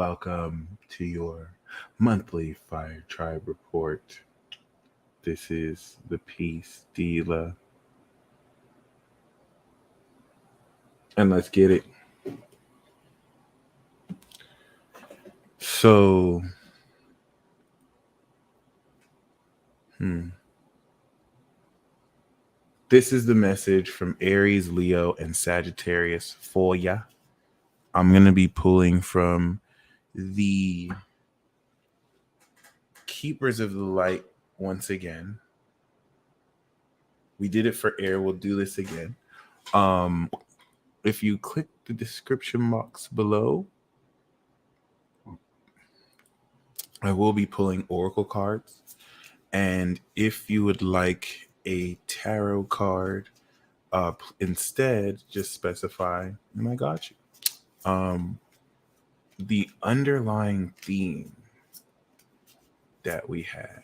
Welcome to your monthly Fire Tribe report. This is the Peace Dealer, and let's get it. So, this is the message from Aries, Leo, and Sagittarius for ya. I'm going to be pulling from the Keepers of the Light once again. We did it for air. We'll do this again. If you click the description box below, I will be pulling oracle cards. And if you would like a tarot card, instead, just specify, and I got you. The underlying theme that we have.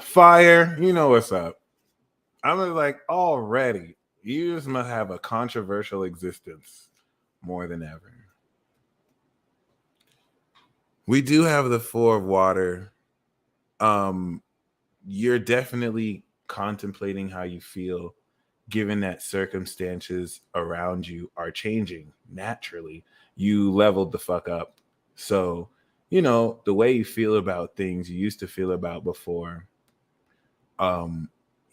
Fire, you know what's up. I'm like, already, you just must have a controversial existence more than ever. We do have the Four of Water. You're definitely contemplating how you feel, given that circumstances around you are changing naturally. You leveled the fuck up. So, the way you feel about things you used to feel about before.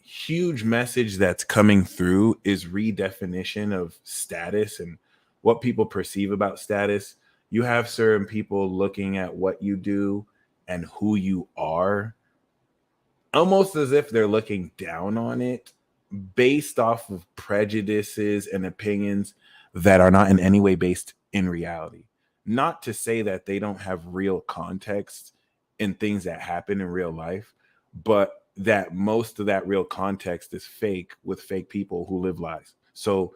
Huge message that's coming through is redefinition of status and what people perceive about status. You have certain people looking at what you do and who you are almost as if they're looking down on it based off of prejudices and opinions that are not in any way based in reality. Not to say that they don't have real context in things that happen in real life, but that most of that real context is fake with fake people who live lies. So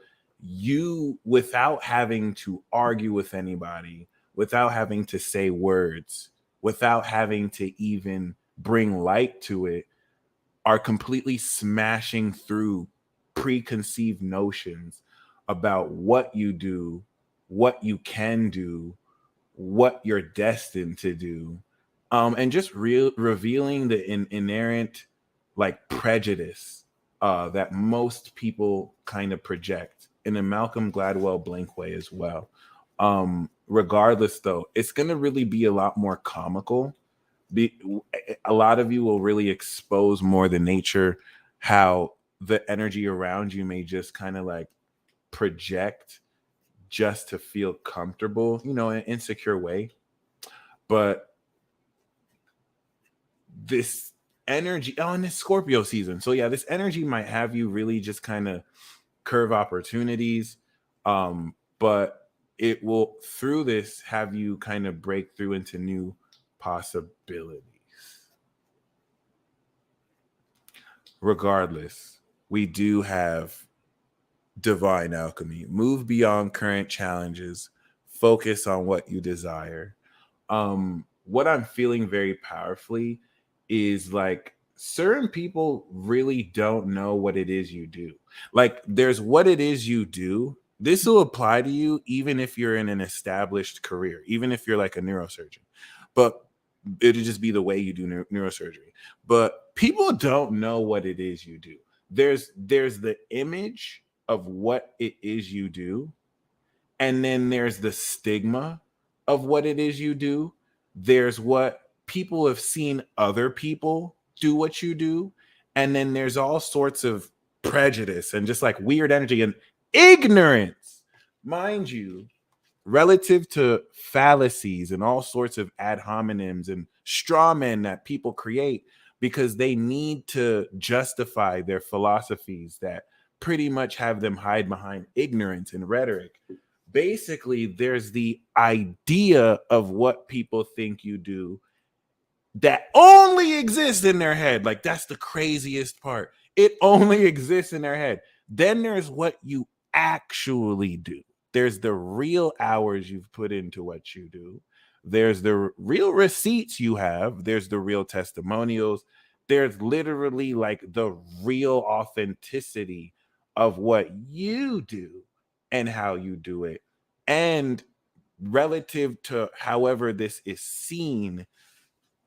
you, without having to argue with anybody, without having to say words, without having to even bring light to it, are completely smashing through preconceived notions about what you do, what you can do, what you're destined to do, and just revealing the inherent like prejudice that most people kind of project in a Malcolm Gladwell blank way as well. Regardless, though, it's going to really be a lot more comical. A lot of you will really expose more the nature, how the energy around you may just kind of like project just to feel comfortable, in an insecure way. But this energy, and it's Scorpio season. So yeah, this energy might have you really just kind of curve opportunities. But it will, through this, have you kind of break through into new possibilities. Regardless, we do have divine alchemy. Move beyond current challenges. Focus on what you desire. What I'm feeling very powerfully is like certain people really don't know what it is you do. Like there's what it is you do. This will apply to you even if you're in an established career, even if you're like a neurosurgeon. But it'll just be the way you do neurosurgery. But people don't know what it is you do. There's the image of what it is you do, and then there's the stigma of what it is you do. There's what people have seen other people do what you do, and then there's all sorts of prejudice and just like weird energy and ignorance, mind you, relative to fallacies and all sorts of ad hominems and straw men that people create because they need to justify their philosophies that pretty much have them hide behind ignorance and rhetoric. Basically, there's the idea of what people think you do that only exists in their head. Like, that's the craziest part. It only exists in their head. Then there's what you actually do. There's the real hours you've put into what you do. There's the real receipts you have, there's the real testimonials, there's literally like the real authenticity of what you do and how you do it. And relative to however this is seen,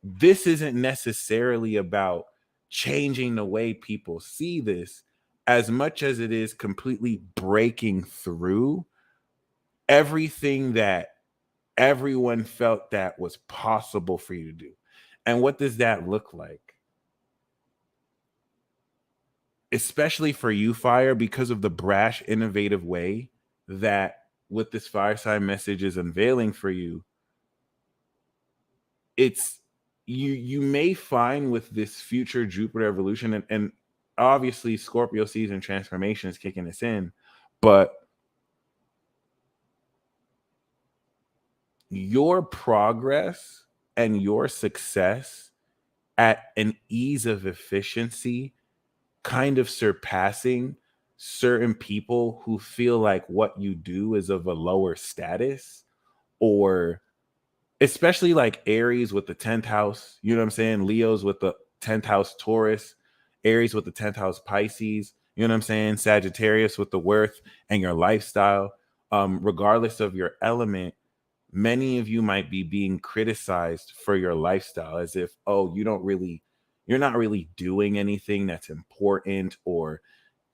this isn't necessarily about changing the way people see this as much as it is completely breaking through everything that everyone felt that was possible for you to do. And what does that look like? Especially for you, Fire, because of the brash, innovative way that what this fireside message is unveiling for you, it's you may find with this future Jupiter evolution, and obviously Scorpio season transformation is kicking us in, but your progress and your success at an ease of efficiency kind of surpassing certain people who feel like what you do is of a lower status, or especially like Aries with the 10th house, you know what I'm saying? Leos with the 10th house Taurus, Aries with the 10th house Pisces, you know what I'm saying? Sagittarius with the worth and your lifestyle. Regardless of your element, many of you might be being criticized for your lifestyle as if, oh, you're not really doing anything that's important, or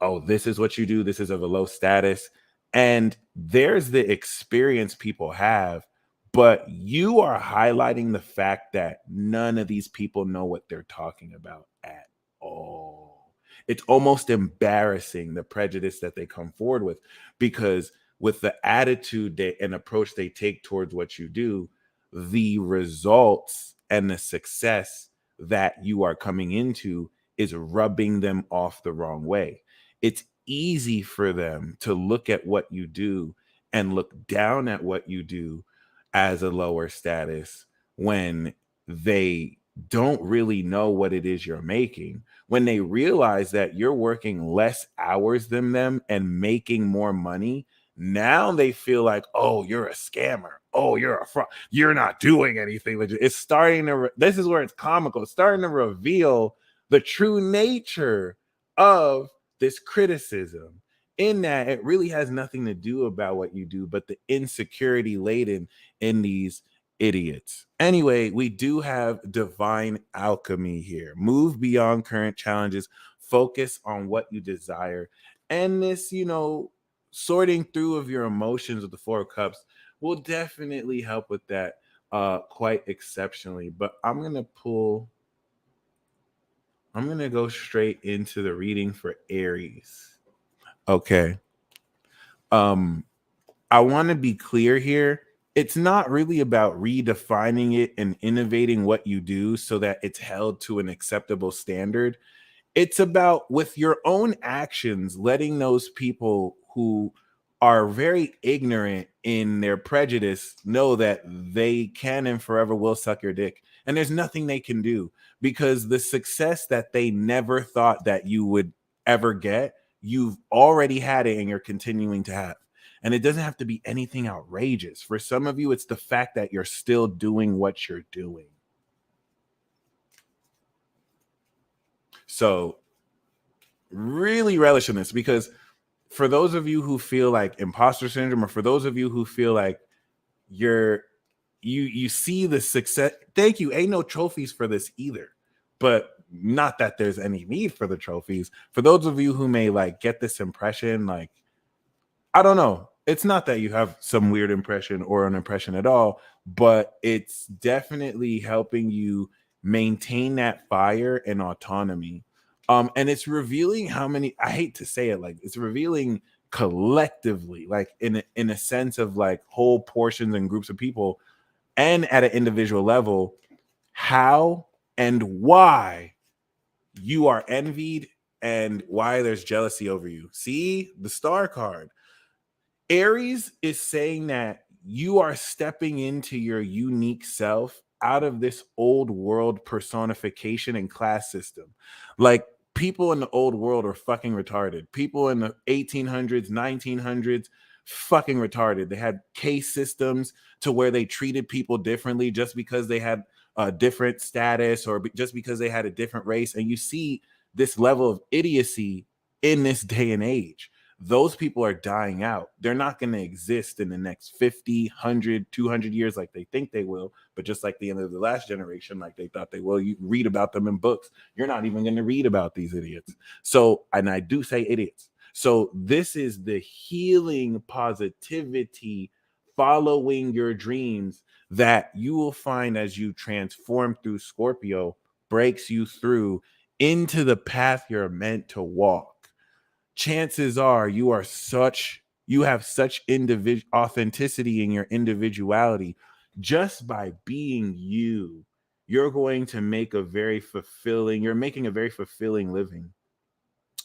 oh, this is what you do, this is of a low status. And there's the experience people have, but you are highlighting the fact that none of these people know what they're talking about at all. It's almost embarrassing, the prejudice that they come forward with, because with the attitude and approach they take towards what you do, the results and the success that you are coming into is rubbing them off the wrong way. It's easy for them to look at what you do and look down at what you do as a lower status when they don't really know what it is you're making. When they realize that you're working less hours than them and making more money, now they feel like, oh, you're a scammer. Oh, you're a fraud. You're not doing anything legit. It's starting to, this is where it's comical. It's starting to reveal the true nature of this criticism, in that it really has nothing to do about what you do, but the insecurity laden in these idiots. Anyway, we do have divine alchemy here. Move beyond current challenges, focus on what you desire. And this, sorting through of your emotions with the Four of Cups will definitely help with that quite exceptionally. But I'm going to go straight into the reading for Aries. Okay. Um I want to be clear here. It's not really about redefining it and innovating what you do so that it's held to an acceptable standard. It's about, with your own actions, letting those people who are very ignorant in their prejudice know that they can and forever will suck your dick. And there's nothing they can do, because the success that they never thought that you would ever get, you've already had it and you're continuing to have. And it doesn't have to be anything outrageous. For some of you, it's the fact that you're still doing what you're doing. So really relish in this, because for those of you who feel like imposter syndrome, or for those of you who feel like you see the success, thank you, ain't no trophies for this either, but not that there's any need for the trophies. For those of you who may like get this impression, like, I don't know, it's not that you have some weird impression or an impression at all, but it's definitely helping you maintain that fire and autonomy. And it's revealing how many, I hate to say it, like, it's revealing collectively, like in a sense of like whole portions and groups of people, and at an individual level, how and why you are envied and why there's jealousy over you. See the star card. Aries is saying that you are stepping into your unique self out of this old world personification and class system. Like, people in the old world are fucking retarded. People in the 1800s, 1900s, fucking retarded. They had case systems to where they treated people differently just because they had a different status or just because they had a different race. And you see this level of idiocy in this day and age. Those people are dying out. They're not going to exist in the next 50, 100, 200 years like they think they will. But just like the end of the last generation, like they thought they will, you read about them in books. You're not even going to read about these idiots. So, and I do say idiots. So this is the healing positivity following your dreams that you will find as you transform through Scorpio, breaks you through into the path you're meant to walk. Chances are you have such individual authenticity in your individuality. Just by being you, you're going to make you're making a very fulfilling living.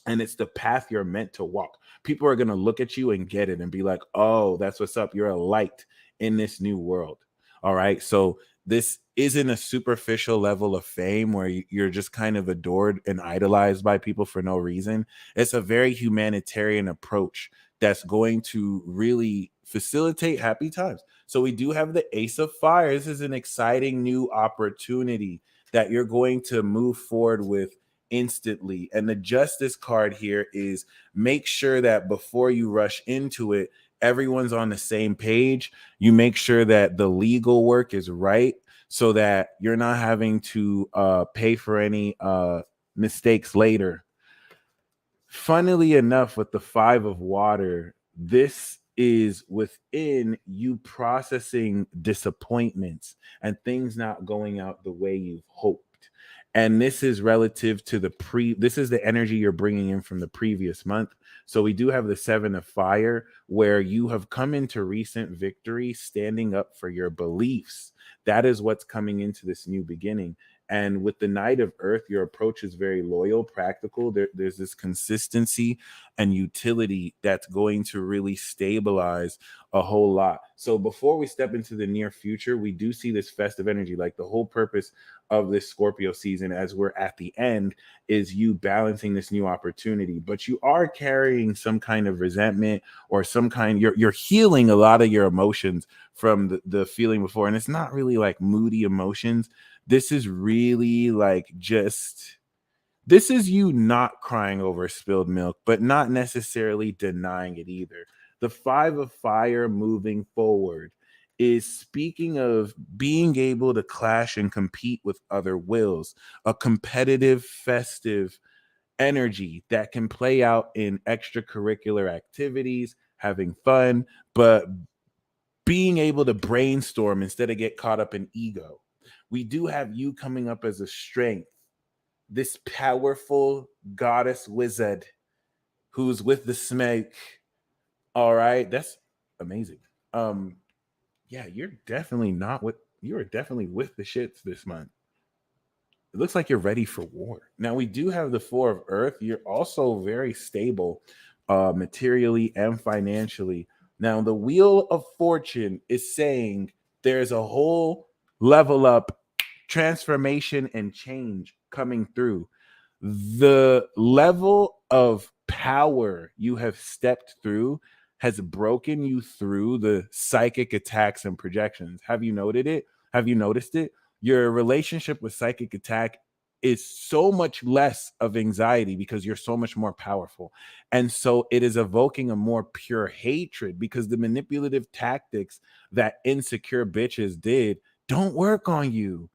And it's the path you're meant to walk. People are going to look at you and get it and be like, oh, that's what's up. You're a light in this new world. All right. So this isn't a superficial level of fame where you're just kind of adored and idolized by people for no reason. It's a very humanitarian approach that's going to really facilitate happy times. So we do have the Ace of Fire. This is an exciting new opportunity that you're going to move forward with instantly. And the Justice card here is make sure that before you rush into it, everyone's on the same page. You make sure that the legal work is right so that you're not having to pay for any mistakes later. Funnily enough, with the Five of Water, this is within you processing disappointments and things not going out the way you've hoped. And this is relative to this is the energy you're bringing in from the previous month. So we do have the Seven of Fire, where you have come into recent victory standing up for your beliefs. That is what's coming into this new beginning. And with the Knight of Earth, your approach is very loyal, practical. There's this consistency and utility that's going to really stabilize a whole lot. So before we step into the near future, we do see this festive energy. Like the whole purpose of this Scorpio season, as we're at the end, is you balancing this new opportunity. But you are carrying some kind of resentment or some kind, you're healing a lot of your emotions from the feeling before. And it's not really like moody emotions. This is really like this is you not crying over spilled milk, but not necessarily denying it either. The Five of Fire moving forward is speaking of being able to clash and compete with other wills, a competitive, festive energy that can play out in extracurricular activities, having fun, but being able to brainstorm instead of get caught up in ego. We do have you coming up as a strength, this powerful goddess wizard who's with the snake. All right, that's amazing. Yeah, you are definitely with the shits this month. It looks like you're ready for war. Now we do have the Four of Earth. You're also very stable materially and financially. Now the Wheel of Fortune is saying there's a whole level up, transformation and change coming through. The level of power you have stepped through has broken you through the psychic attacks and projections. Have you noted it? Have you noticed it? Your relationship with psychic attack is so much less of anxiety because you're so much more powerful. And so it is evoking a more pure hatred because the manipulative tactics that insecure bitches did don't work on you.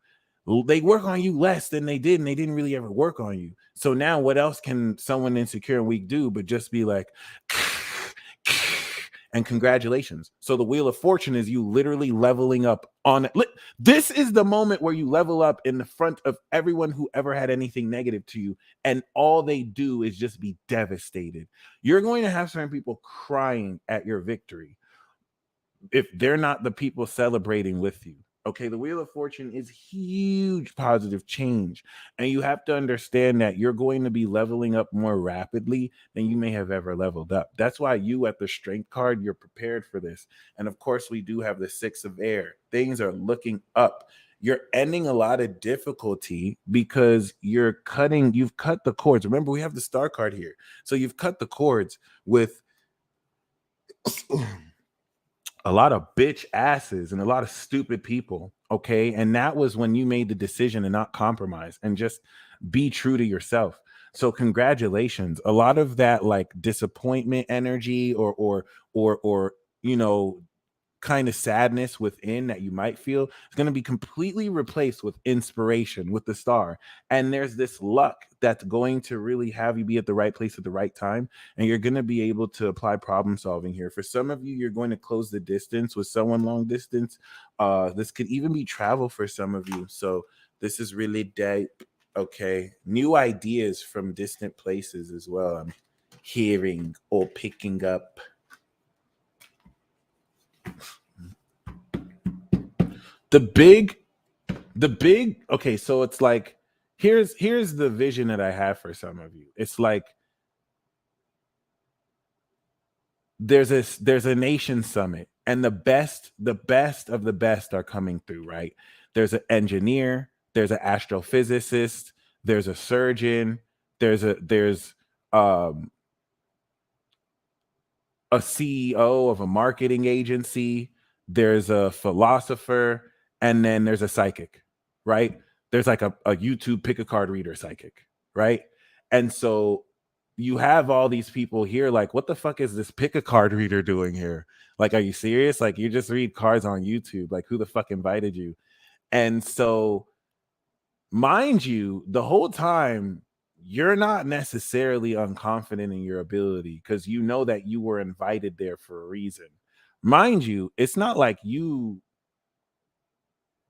They work on you less than they did, and they didn't really ever work on you. So now what else can someone insecure and weak do but just be like and congratulations. So the Wheel of Fortune is you literally leveling up on it. This is the moment where you level up in the front of everyone who ever had anything negative to you, and all they do is just be devastated. You're going to have certain people crying at your victory if they're not the people celebrating with you. Okay, the Wheel of Fortune is huge positive change. And you have to understand that you're going to be leveling up more rapidly than you may have ever leveled up. That's why you at the Strength card, you're prepared for this. And of course, we do have the Six of Air. Things are looking up. You're ending a lot of difficulty because you've cut the cords. Remember, we have the Star card here. So you've cut the cords with a lot of bitch asses and a lot of stupid people. Okay. And that was when you made the decision to not compromise and just be true to yourself. So congratulations. A lot of that like disappointment energy or you know, kind of sadness within that you might feel is going to be completely replaced with inspiration with the star. And there's this luck that's going to really have you be at the right place at the right time, and you're going to be able to apply problem solving here. For some of you, you're going to close the distance with someone long distance. This could even be travel for some of you. So this is really deep. Okay, new ideas from distant places as well, I'm hearing or picking up. The big okay, so it's like here's the vision that I have for some of you. It's like there's a nation summit, and the best of the best are coming through, right? There's an engineer, there's an astrophysicist, there's a surgeon, there's um a CEO of a marketing agency, there's a philosopher, and then there's a psychic, right? There's like a YouTube pick a card reader psychic, right? And so you have all these people here, like, what the fuck is this pick a card reader doing here? Like, are you serious? Like, you just read cards on YouTube. Like, who the fuck invited you? And so mind you, the whole time you're not necessarily unconfident in your ability because you know that you were invited there for a reason. Mind you, it's not like you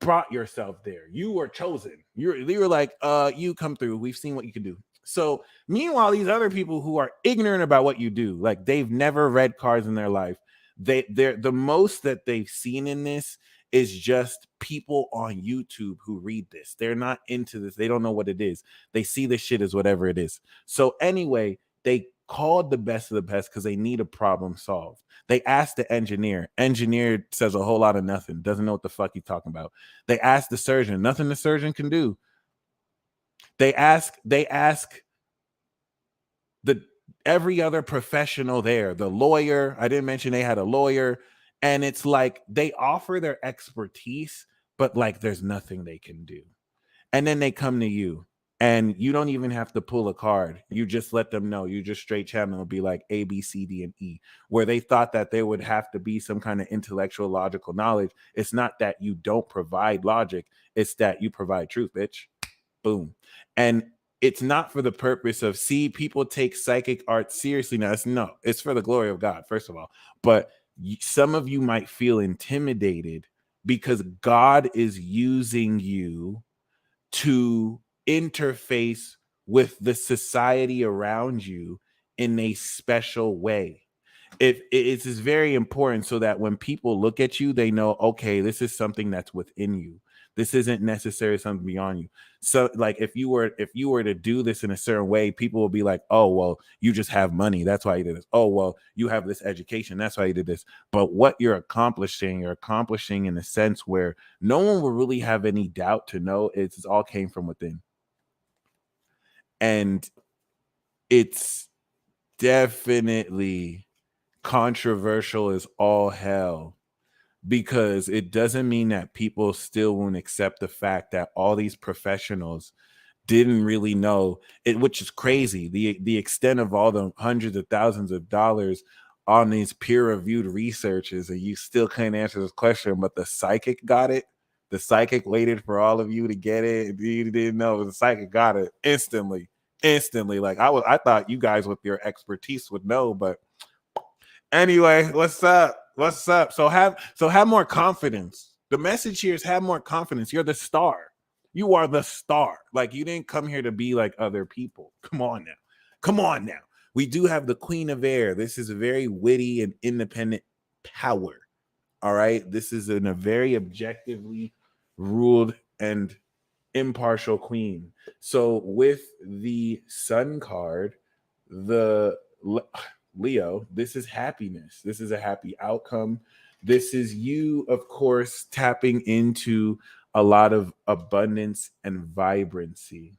brought yourself there. You were chosen. You were like, you come through. We've seen what you can do. So meanwhile, these other people who are ignorant about what you do, like they've never read cards in their life, they're the most that they've seen in this is just people on YouTube who read this. They're not into this. They don't know what it is. They see this shit as whatever it is. So anyway, they called the best of the best because they need a problem solved. They asked the engineer. Engineer says a whole lot of nothing. Doesn't know what the fuck he's talking about. They asked the surgeon. Nothing the surgeon can do. They ask the every other professional there. The lawyer. I didn't mention they had a lawyer. And it's like they offer their expertise, but like there's nothing they can do. And then they come to you, and you don't even have to pull a card. You just let them know. You just straight chat them. It'll be like A, B, C, D, and E. Where they thought that there would have to be some kind of intellectual, logical knowledge. It's not that you don't provide logic. It's that you provide truth, bitch. Boom. And it's not for the purpose of, see, people take psychic art seriously now. It's for the glory of God, first of all. But some of you might feel intimidated because God is using you to interface with the society around you in a special way. It's very important so that when people look at you, they know, okay, this is something that's within you. This isn't necessarily something beyond you. So, like, if you were to do this in a certain way, people will be like, oh, well, you just have money. That's why you did this. Oh, well, you have this education. That's why you did this. But what you're accomplishing in a sense where no one will really have any doubt to know it's all came from within. And it's definitely controversial as all hell, because it doesn't mean that people still won't accept the fact that all these professionals didn't really know it, which is crazy. The extent of all the hundreds of thousands of dollars on these peer-reviewed researches, and you still can't answer this question, but the psychic got it. The psychic waited for all of you to get it. You didn't know, the psychic got it instantly. Like I thought you guys with your expertise would know, but anyway, what's up? What's up? So have more confidence. The message here is have more confidence. You're the star. You are the star. Like, you didn't come here to be like other people. Come on now. Come on now. We do have the Queen of Air. This is a very witty and independent power. All right. This is a very objectively ruled and impartial queen. So with the Sun card, the Leo, this is happiness. This is a happy outcome. This is you, of course, tapping into a lot of abundance and vibrancy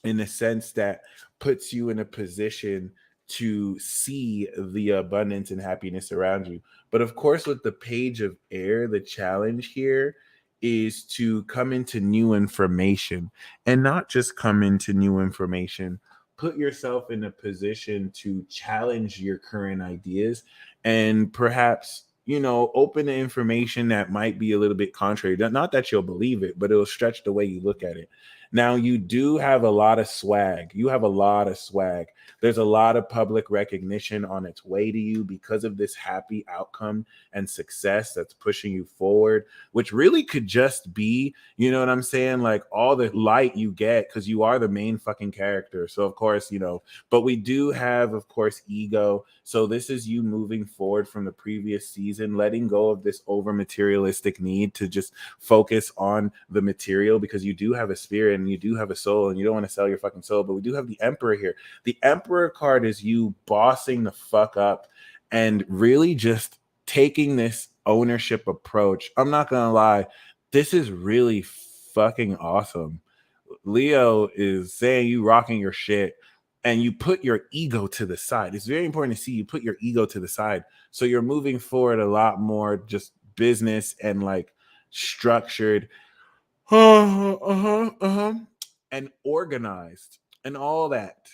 in a sense that puts you in a position to see the abundance and happiness around you. But of course, with the page of air, the challenge here is to come into new information, and not just come into new information. Put yourself in a position to challenge your current ideas, and perhaps, open the information that might be a little bit contrary. Not that you'll believe it, but it'll stretch the way you look at it. Now, you do have a lot of swag. You have a lot of swag. There's a lot of public recognition on its way to you because of this happy outcome and success that's pushing you forward, which really could just be, you know what I'm saying? Like all the light you get because you are the main fucking character. So, of course, but we do have, of course, ego. So this is you moving forward from the previous season, letting go of this over materialistic need to just focus on the material, because you do have a spirit and you do have a soul and you don't want to sell your fucking soul. But we do have the Emperor here. The Emperor card is you bossing the fuck up and really just taking this ownership approach. I'm not gonna lie, this is really fucking awesome. Leo is saying you rocking your shit, and you put your ego to the side. It's very important to see you put your ego to the side. So you're moving forward a lot more just business and like structured and organized and all that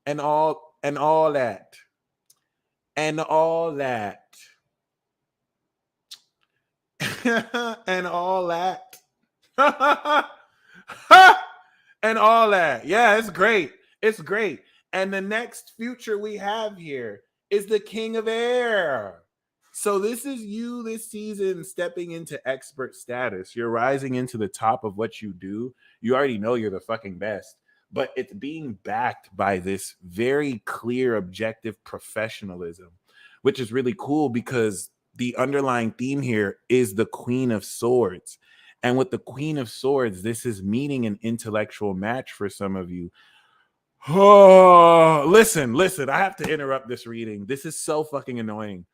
and all that and all that and all that and all that. Yeah, it's great. It's great. And the next future we have here is the King of Air. So this is you this season stepping into expert status. You're rising into the top of what you do. You already know you're the fucking best, but it's being backed by this very clear, objective professionalism, which is really cool because the underlying theme here is the Queen of Swords. And with the Queen of Swords, this is meeting an intellectual match for some of you. Oh, listen. I have to interrupt this reading. This is so fucking annoying.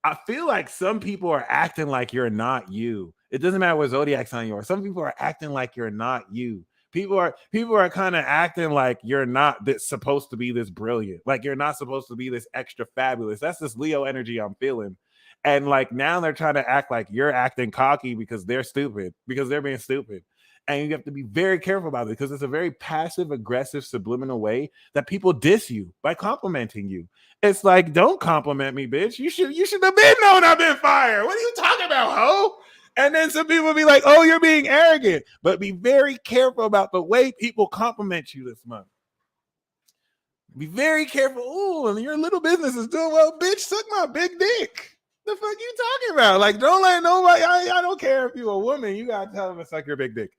I feel like some people are acting like you're not you. It doesn't matter what zodiac sign you are. Some people are acting like you're not you. People are kind of acting like you're not supposed to be this brilliant. Like you're not supposed to be this extra fabulous. That's this Leo energy I'm feeling. And like now they're trying to act like you're acting cocky because they're stupid, because they're being stupid. And you have to be very careful about it because it's a very passive, aggressive, subliminal way that people diss you by complimenting you. It's like, don't compliment me, bitch. You should have been known I've been fired. What are you talking about, ho? And then some people be like, oh, you're being arrogant. But be very careful about the way people compliment you this month. Be very careful. Oh, and your little business is doing well, bitch. Suck my big dick. The fuck you talking about? Like, don't let nobody. I don't care if you're a woman. You gotta tell them to suck your big dick.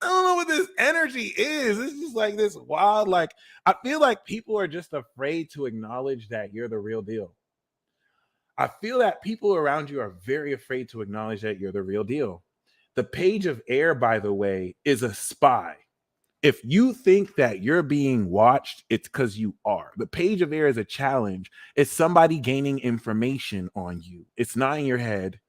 I don't know what this energy is. It's just like this wild. Like, I feel like people are just afraid to acknowledge that you're the real deal. I feel that people around you are very afraid to acknowledge that you're the real deal. The page of air, by the way, is a spy. If you think that you're being watched, it's because you are. The page of air is a challenge. It's somebody gaining information on you. It's not in your head.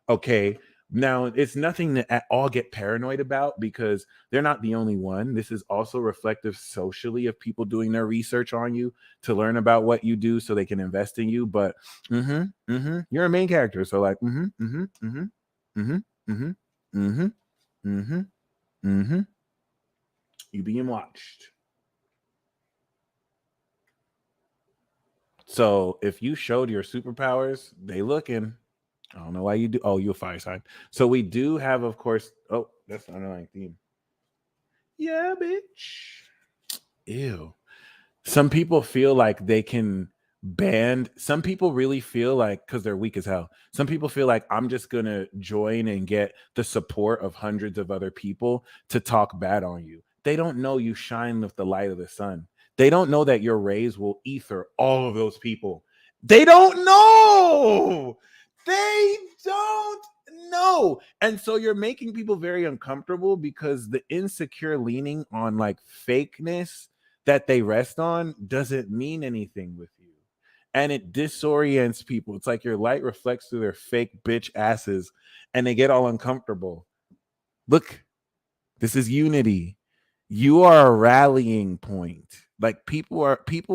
Okay. Now, it's nothing to at all get paranoid about because they're not the only one. This is also reflective socially of people doing their research on you to learn about what you do so they can invest in you. But you're a main character. So like, you being watched. So if you showed your superpowers, they looking. I don't know why you do. Oh, you're a fire sign. So we do have, of course. Oh, that's the underlying theme. Yeah, bitch. Ew. Some people feel like they can band. Some people really feel like, because they're weak as hell. Some people feel like I'm just gonna join and get the support of hundreds of other people to talk bad on you. They don't know you shine with the light of the sun. They don't know that your rays will ether all of those people. They don't know. They don't know. And so you're making people very uncomfortable because the insecure leaning on like fakeness that they rest on doesn't mean anything with you. And it disorients people. It's like your light reflects through their fake bitch asses and they get all uncomfortable. Look, this is unity. You are a rallying point. Like people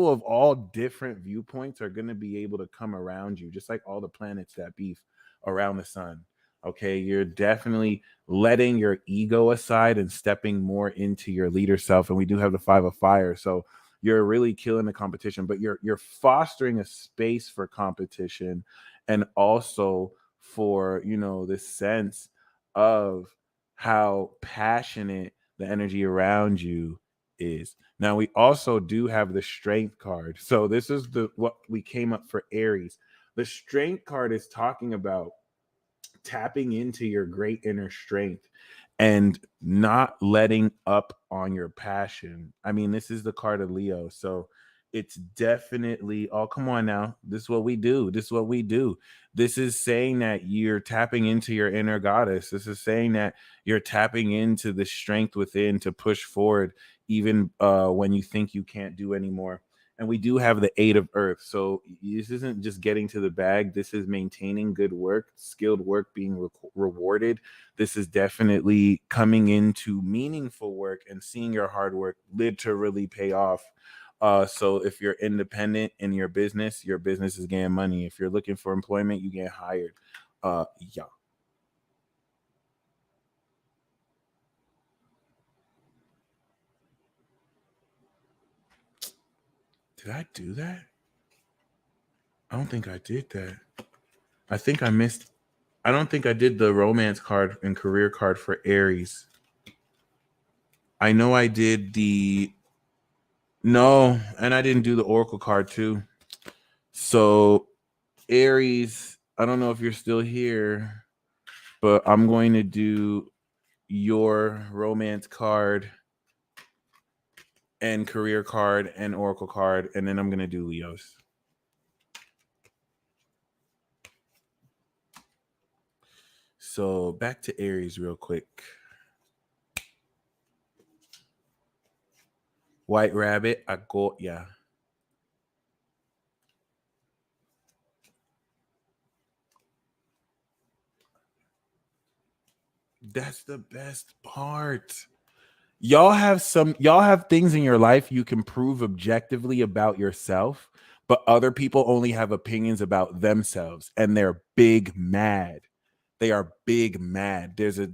of all different viewpoints are going to be able to come around you, just like all the planets that beef around the sun. Okay, you're definitely letting your ego aside and stepping more into your leader self. And we do have the 5 of fire, so you're really killing the competition, but you're fostering a space for competition, and also for, this sense of how passionate the energy around you is. Now we also do have the strength card. So this is the what we came up for Aries. The strength card is talking about tapping into your great inner strength and not letting up on your passion. I mean, this is the card of Leo. So it's definitely, oh, come on now. This is what we do. This is what we do. This is saying that you're tapping into your inner goddess. This is saying that you're tapping into the strength within to push forward, even when you think you can't do anymore. And we do have the 8 of earth. So this isn't just getting to the bag. This is maintaining good work, skilled work being rewarded. This is definitely coming into meaningful work and seeing your hard work literally pay off. So if you're independent in your business is getting money. If you're looking for employment, you get hired. Yeah. Did I do that? I don't think I did that. I think I missed. I don't think I did the romance card and career card for Aries. I know I did the no, and I didn't do the Oracle card too. So Aries, I don't know if you're still here, but I'm going to do your romance card and career card and Oracle card, and then I'm going to do Leo's. So back to Aries real quick. White Rabbit, I got ya. That's the best part. Y'all have things in your life you can prove objectively about yourself, but other people only have opinions about themselves and they're big mad. They are big mad. There's a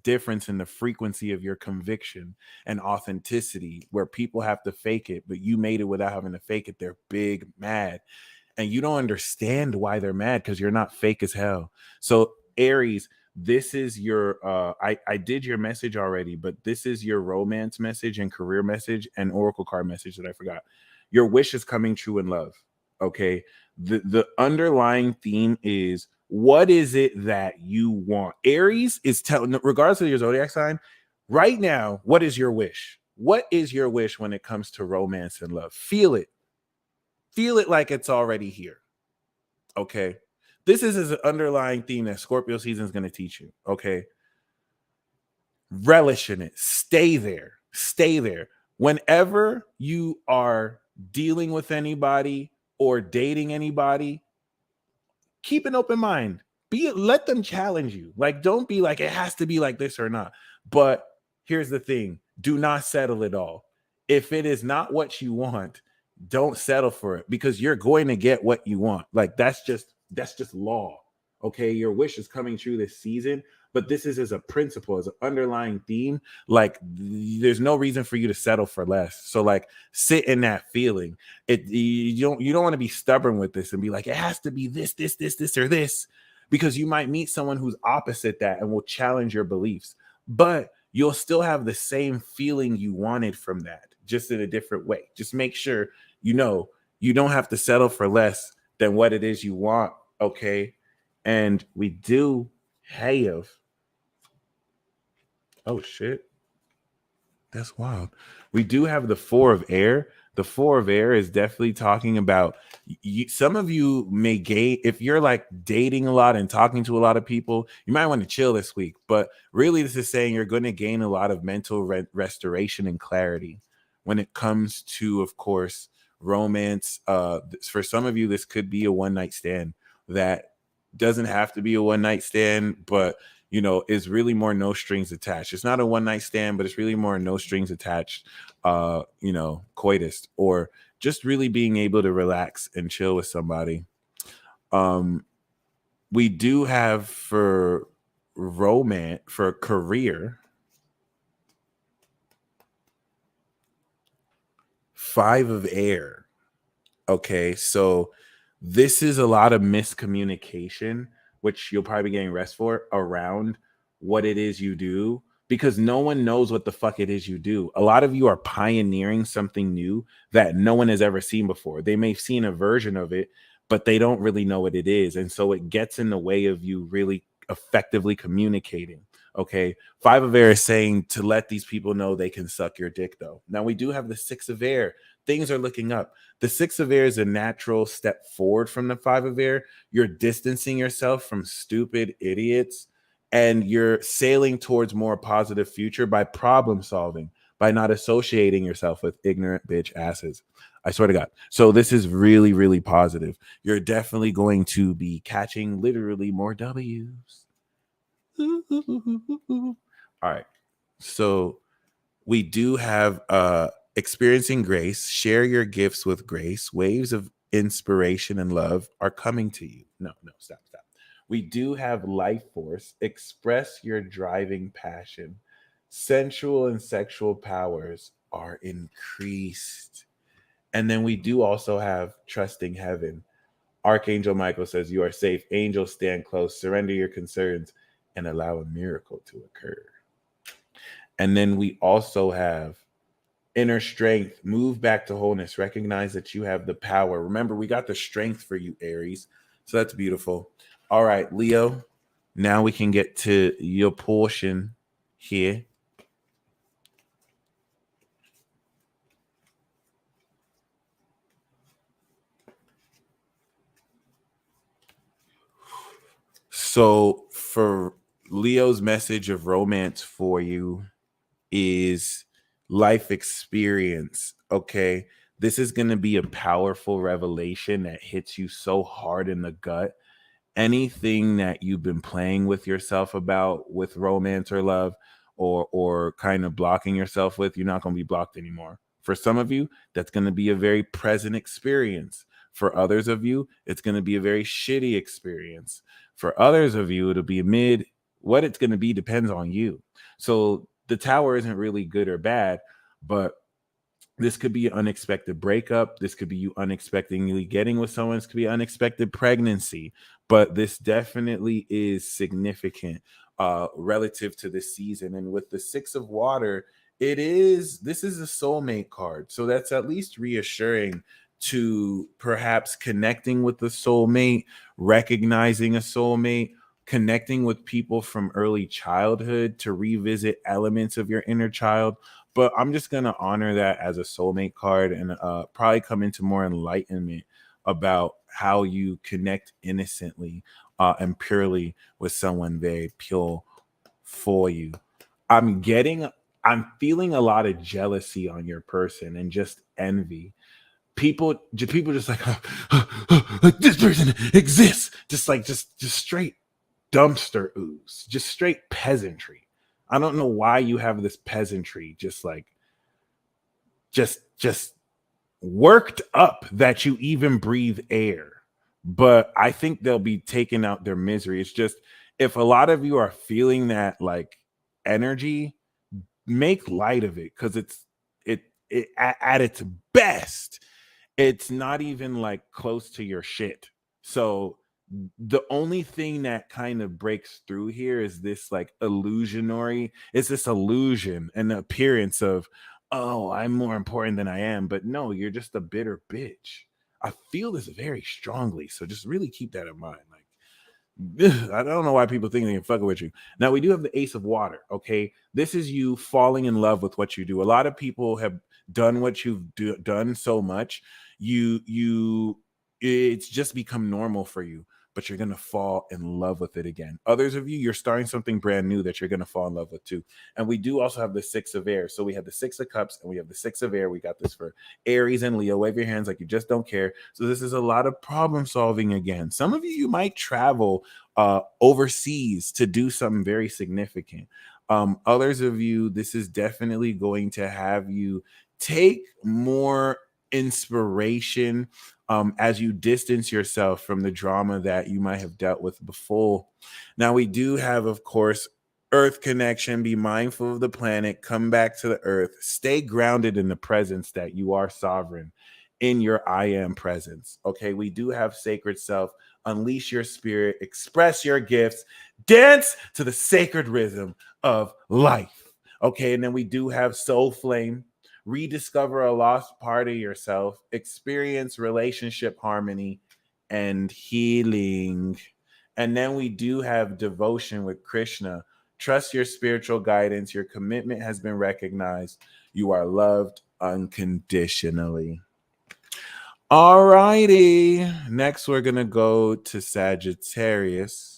difference in the frequency of your conviction and authenticity where people have to fake it, but you made it without having to fake it. They're big mad. And you don't understand why they're mad because you're not fake as hell. So Aries, this is your I did your message already, but this is your romance message and career message and oracle card message that I forgot. Your wish is coming true in love. Okay. The underlying theme is, what is it that you want? Aries is telling, regardless of your zodiac sign, right now, what is your wish? What is your wish when it comes to romance and love? Feel it. Feel it like it's already here. Okay. This is an underlying theme that Scorpio season is going to teach you. Okay. Relish in it. Stay there. Stay there. Whenever you are dealing with anybody or dating anybody, keep an open mind. Let them challenge you. Like, don't be like, it has to be like this or not. But here's the thing: do not settle it all. If it is not what you want, don't settle for it, because you're going to get what you want. Like, that's just law. Okay, your wish is coming true this season, but this is as a principle, as an underlying theme. Like, there's no reason for you to settle for less. So like, sit in that feeling. You don't want to be stubborn with this and be like, it has to be this or this, because you might meet someone who's opposite that and will challenge your beliefs, but you'll still have the same feeling you wanted from that, just in a different way. Just make sure you don't have to settle for less than what it is you want. Okay. And we do have, oh shit, that's wild. We do have the 4 of air. The 4 of air is definitely talking about some of you may gain, if you're like dating a lot and talking to a lot of people, you might want to chill this week. But really, this is saying you're going to gain a lot of mental restoration and clarity when it comes to, of course, romance. For some of you, this could be a one night stand. That doesn't have to be a one night stand, but is really more no strings attached. It's not a one night stand, but it's really more no strings attached, coitus, or just really being able to relax and chill with somebody. We do have for romance, for career, 5 of air. Okay, so this is a lot of miscommunication, which you'll probably be getting rest for, around what it is you do, because no one knows what the fuck it is you do. A lot of you are pioneering something new that no one has ever seen before. They may have seen a version of it, but they don't really know what it is. And so it gets in the way of you really effectively communicating. Okay. 5 of air is saying to let these people know they can suck your dick, though. Now we do have the 6 of air. Things are looking up. The 6 of air is a natural step forward from the 5 of air. You're distancing yourself from stupid idiots, and you're sailing towards more positive future by problem solving, by not associating yourself with ignorant bitch asses. I swear to God. So this is really, really positive. You're definitely going to be catching literally more W's. All right. So we do have experiencing grace. Share your gifts with grace. Waves of inspiration and love are coming to you. No, stop. We do have life force. Express your driving passion. Sensual and sexual powers are increased. And then we do also have trusting heaven. Archangel Michael says, you are safe. Angels, stand close. Surrender your concerns and allow a miracle to occur. And then we also have inner strength. Move back to wholeness. Recognize that you have the power. Remember, we got the strength for you, Aries. So that's beautiful. All right, Leo. Now we can get to your portion here. So for Leo's message of romance for you is life experience. Okay. This is going to be a powerful revelation that hits you so hard in the gut. Anything that you've been playing with yourself about with romance or love, or kind of blocking yourself with, you're not going to be blocked anymore. For some of you, that's going to be a very present experience. For others of you, it's going to be a very shitty experience. For others of you, it'll be a mid. What it's going to be depends on you. So the tower isn't really good or bad, but this could be an unexpected breakup. This could be you unexpectedly getting with someone. This could be unexpected pregnancy. But this definitely is significant relative to this season. And with the 6 of water, this is a soulmate card. So that's at least reassuring to perhaps connecting with the soulmate, recognizing a soulmate, connecting with people from early childhood to revisit elements of your inner child. But I'm just going to honor that as a soulmate card, and probably come into more enlightenment about how you connect innocently and purely with someone very pure for you. I'm feeling a lot of jealousy on your person and just envy. People just like, like this person exists, just straight dumpster ooze, just straight peasantry. I don't know why you have this peasantry just worked up that you even breathe air. But I think they'll be taking out their misery. It's just, if a lot of you are feeling that like energy, make light of it, because it at its best, it's not even like close to your shit. So the only thing that kind of breaks through here is this like illusionary, it's this illusion and the appearance of, oh, I'm more important than I am. But no, you're just a bitter bitch. I feel this very strongly. So just really keep that in mind. Like, I don't know why people think they can fuck with you. Now we do have the Ace of Water. Okay, this is you falling in love with what you do. A lot of people have done what you've done so much, it's just become normal for you. but you're going to fall in love with it again. Others of you, you're starting something brand new that you're going to fall in love with too. And we do also have the Six of Air. So we have the Six of Cups and we have the Six of Air. We got this for Aries and Leo. Wave your hands like you just don't care. So this is a lot of problem solving again. Some of you, you might travel overseas to do something very significant. Others of you, this is definitely going to have you take more inspiration as you distance yourself from the drama that you might have dealt with before. Now, we do have, of course, Earth connection. Be mindful of the planet. Come back to the Earth. Stay grounded in the presence that you are sovereign in your I am presence. Okay, we do have sacred self. Unleash your spirit, express your gifts, dance to the sacred rhythm of life. Okay, and then we do have soul flame. Rediscover a lost part of yourself, experience relationship harmony and healing. And then we do have devotion with Krishna. Trust your spiritual guidance. Your commitment has been recognized. You are loved unconditionally. All righty. Next, we're going to go to Sagittarius.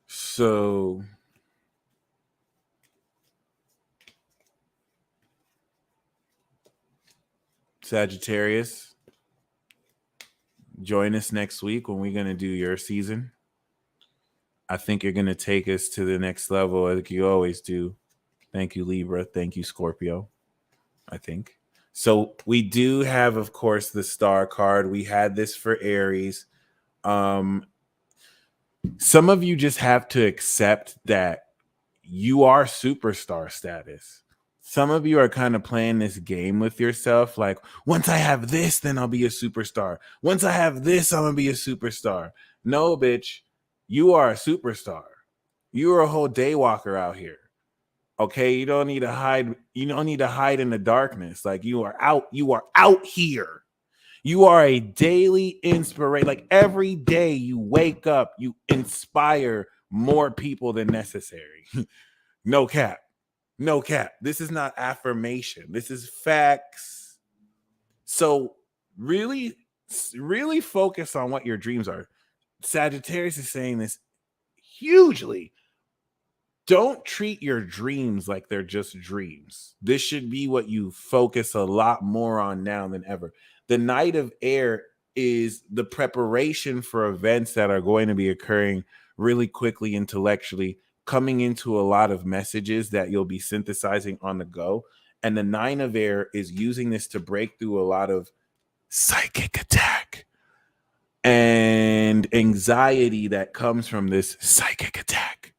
So, Sagittarius, join us next week when we're going to do your season. I think you're going to take us to the next level like you always do. Thank you, Libra. Thank you, Scorpio. I think. So we do have, of course, the star card. We had this for Aries. Some of you just have to accept that you are superstar status. Some of you are kind of playing this game with yourself. Like, once I have this, then I'll be a superstar. Once I have this, I'm going to be a superstar. No, bitch. You are a superstar. You are a whole day walker out here. Okay, you don't need to hide. You don't need to hide in the darkness. Like, you are out. You are out here. You are a daily inspiration. Like, every day you wake up, you inspire more people than necessary. No cap. No cap. This is not affirmation. This is facts. So really, really focus on what your dreams are. Sagittarius is saying this hugely. Don't treat your dreams like they're just dreams. This should be what you focus a lot more on now than ever. The Knight of Air is the preparation for events that are going to be occurring really quickly intellectually, coming into a lot of messages that you'll be synthesizing on the go. And the Nine of Air is using this to break through a lot of psychic attack and anxiety that comes from this psychic attack.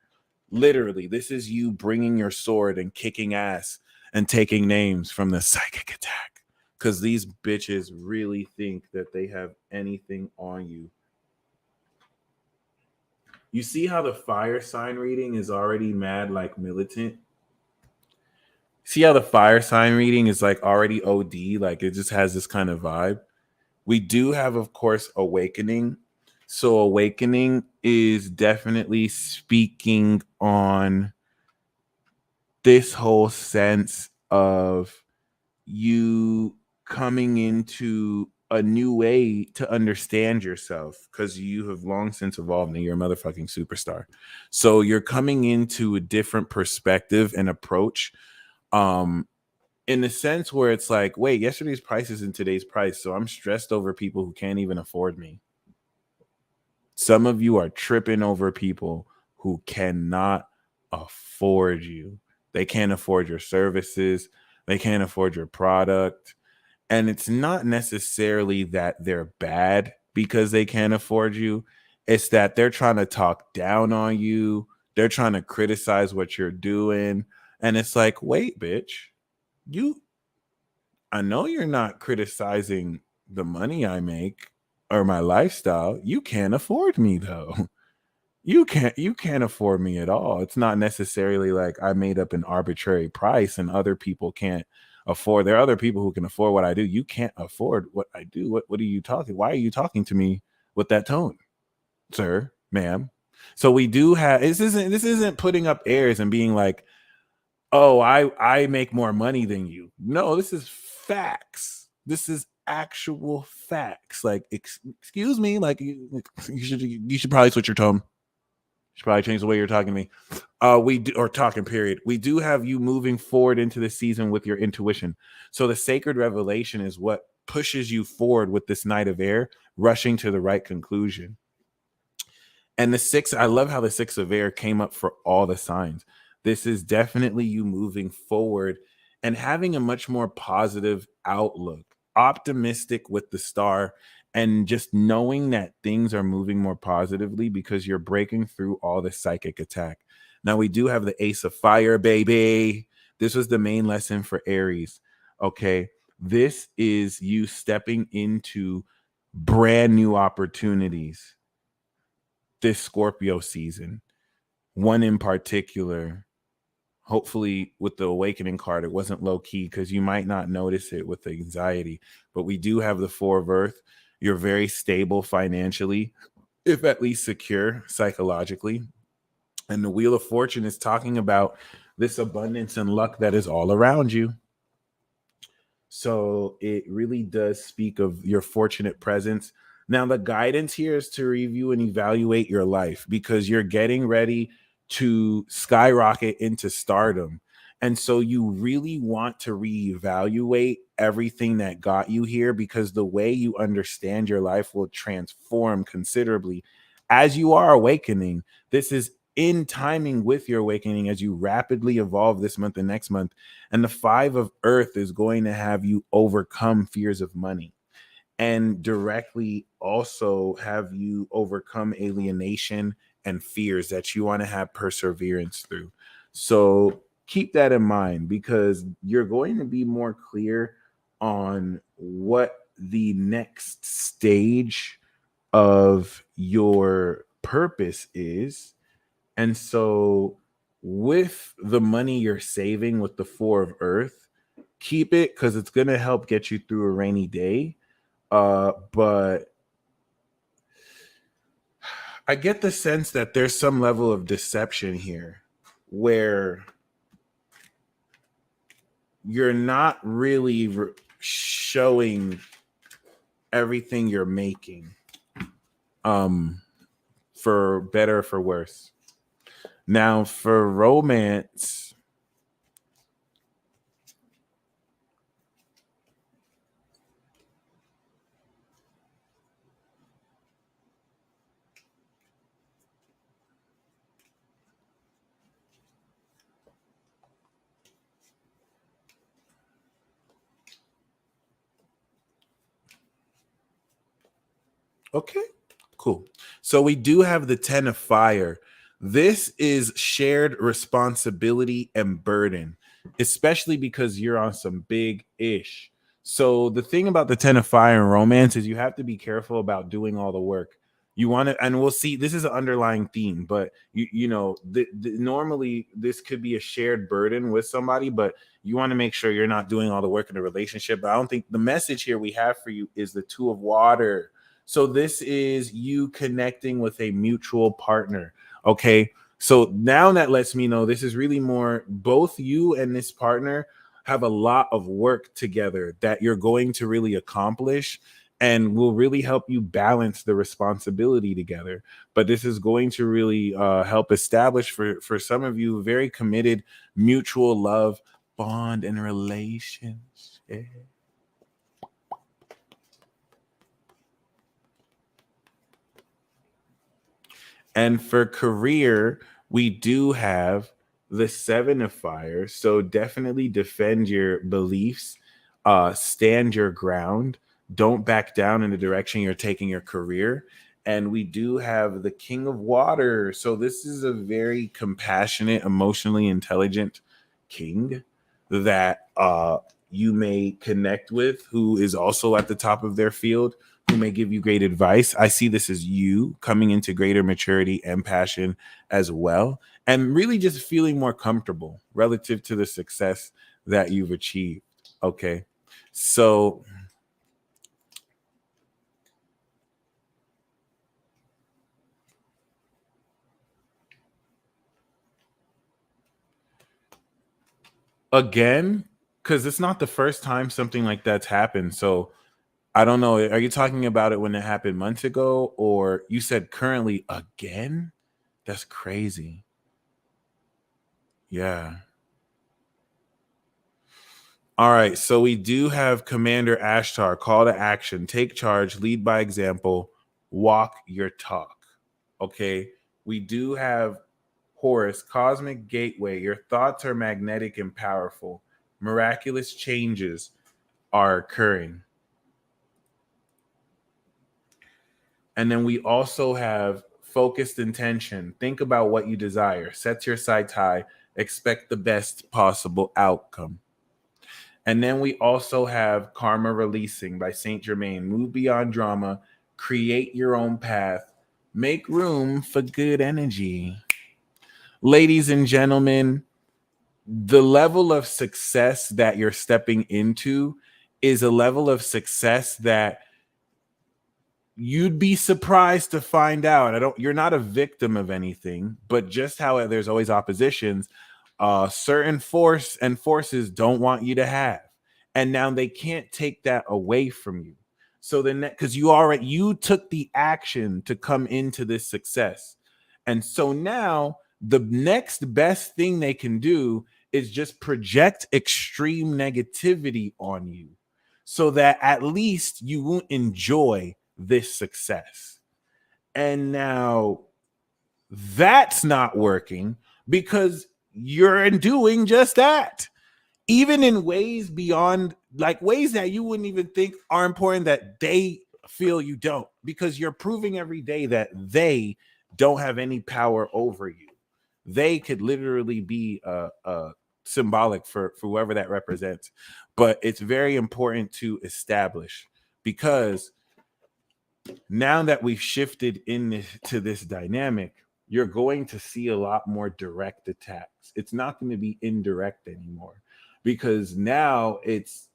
Literally, this is you bringing your sword and kicking ass and taking names from the psychic attack. Because these bitches really think that they have anything on you. You see how the fire sign reading is already mad, like militant? See how the fire sign reading is like already OD? Like, it just has this kind of vibe. We do have, of course, awakening. So awakening is definitely speaking on this whole sense of you coming into a new way to understand yourself, because you have long since evolved and you're a motherfucking superstar. So you're coming into a different perspective and approach, in the sense where it's like, wait, yesterday's price isn't today's price, so I'm stressed over people who can't even afford me. Some of you are tripping over people who cannot afford you. They can't afford your services. They can't afford your product. And it's not necessarily that they're bad because they can't afford you. It's that they're trying to talk down on you. They're trying to criticize what you're doing. And it's like, wait, bitch, I know you're not criticizing the money I make or my lifestyle. You can't afford me though. You can't afford me at all. It's not necessarily like I made up an arbitrary price and other people can't afford. There are other people who can afford what I do. You can't afford what I do. What are you talking? Why are you talking to me with that tone, sir, ma'am? So we do have, this isn't putting up airs and being like, oh, I make more money than you. No, this is facts. This is actual facts. Like, excuse me, like you should probably switch your tone. You should probably change the way you're talking to me. We do, or talking period. We do have you moving forward into the season with your intuition. So the sacred revelation is what pushes you forward with this Knight of Air, rushing to the right conclusion. And the six, I love how the Six of Air came up for all the signs. This is definitely you moving forward and having a much more positive outlook, optimistic with the star, and just knowing that things are moving more positively because you're breaking through all the psychic attack. Now, we do have the Ace of Fire, baby. This was the main lesson for Aries. Okay. This is you stepping into brand new opportunities this Scorpio season. One in particular, hopefully with the awakening card, it wasn't low key because you might not notice it with the anxiety. But we do have the Four of Earth. You're very stable financially, if at least secure psychologically. And the Wheel of Fortune is talking about this abundance and luck that is all around you. So it really does speak of your fortunate presence. Now, the guidance here is to review and evaluate your life because you're getting ready to skyrocket into stardom. And so you really want to reevaluate everything that got you here because the way you understand your life will transform considerably as you are awakening. This is in timing with your awakening as you rapidly evolve this month and next month. And the Five of Earth is going to have you overcome fears of money and directly also have you overcome alienation and fears that you want to have perseverance through. So keep that in mind because you're going to be more clear on what the next stage of your purpose is. And so, with the money you're saving with the Four of Earth, keep it because it's going to help get you through a rainy day. But I get the sense that there's some level of deception here where you're not really showing everything you're making, for better or for worse. Now, for romance, okay, cool. So we do have the Ten of Fire. This is shared responsibility and burden, especially because you're on some big ish. So the thing about the Ten of Fire in romance is you have to be careful about doing all the work. You want to, and we'll see. This is an underlying theme, but normally this could be a shared burden with somebody, but you want to make sure you're not doing all the work in the relationship. But I don't think the message here we have for you is the Two of Water. So this is you connecting with a mutual partner. Okay. So now that lets me know this is really more both you and this partner have a lot of work together that you're going to really accomplish and will really help you balance the responsibility together. But this is going to really help establish for some of you very committed mutual love bond and relationship. And for career, we do have the Seven of Fire. So definitely defend your beliefs, stand your ground, don't back down in the direction you're taking your career. And we do have the King of Water. So this is a very compassionate, emotionally intelligent king that you may connect with, who is also at the top of their field, who may give you great advice. I see this as you coming into greater maturity and passion as well, and really just feeling more comfortable relative to the success that you've achieved. Okay. So, Again, because it's not the first time something like that's happened. So I don't know. Are you talking about it when it happened months ago, or you said currently again? That's crazy. Yeah. All right. So we do have Commander Ashtar, call to action, take charge, lead by example, walk your talk. Okay. We do have Horus, cosmic gateway. Your thoughts are magnetic and powerful. Miraculous changes are occurring. And then we also have focused intention. Think about what you desire. Set your sights high. Expect the best possible outcome. And then we also have Karma Releasing by Saint Germain. Move beyond drama. Create your own path. Make room for good energy. Ladies and gentlemen, the level of success that you're stepping into is a level of success that you'd be surprised to find out. You're not a victim of anything, but just how there's always oppositions, certain forces don't want you to have. And now they can't take that away from you. So then because you took the action to come into this success. And so now the next best thing they can do is just project extreme negativity on you so that at least you won't enjoy this success. And now that's not working because you're doing just that. Even in ways beyond, like ways that you wouldn't even think are important, that they feel you don't, because you're proving every day that they don't have any power over you. They could literally be symbolic for whoever that represents. But it's very important to establish, because now that we've shifted into this dynamic, you're going to see a lot more direct attacks. It's not going to be indirect anymore, because now it's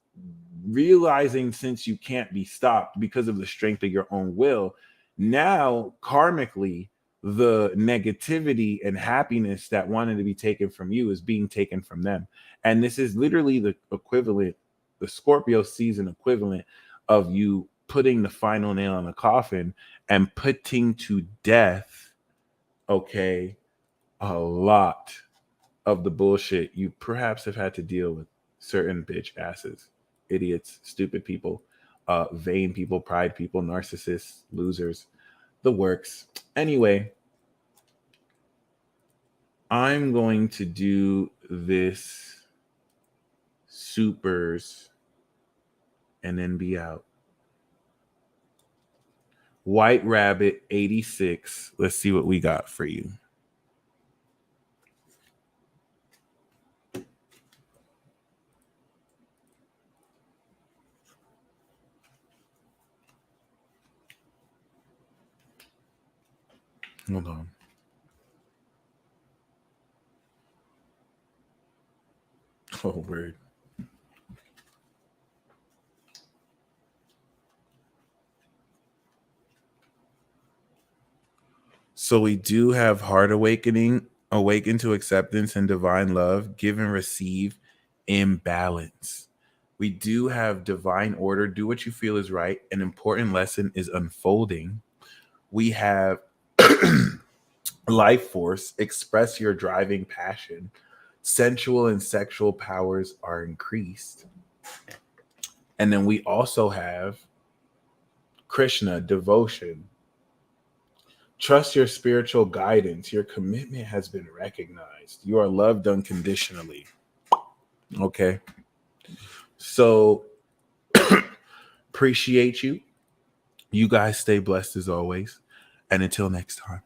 realizing, since you can't be stopped because of the strength of your own will, now karmically the negativity and happiness that wanted to be taken from you is being taken from them. And this is literally the equivalent, the Scorpio season equivalent of you putting the final nail in the coffin and putting to death, okay, a lot of the bullshit you perhaps have had to deal with. Certain bitch asses, idiots, stupid people, vain people, pride people, narcissists, losers, the works. Anyway, I'm going to do this supers and then be out. White Rabbit 86. Let's see what we got for you. Hold on. Oh, word. So we do have Heart Awakening, Awaken to Acceptance and Divine Love, Give and Receive, Imbalance. We do have Divine Order, Do What You Feel Is Right. An important lesson is unfolding. We have Life Force, Express Your Driving Passion. Sensual and sexual powers are increased. And then we also have Krishna, Devotion. Trust your spiritual guidance. Your commitment has been recognized. You are loved unconditionally. Okay. So appreciate you. You guys stay blessed as always. And until next time.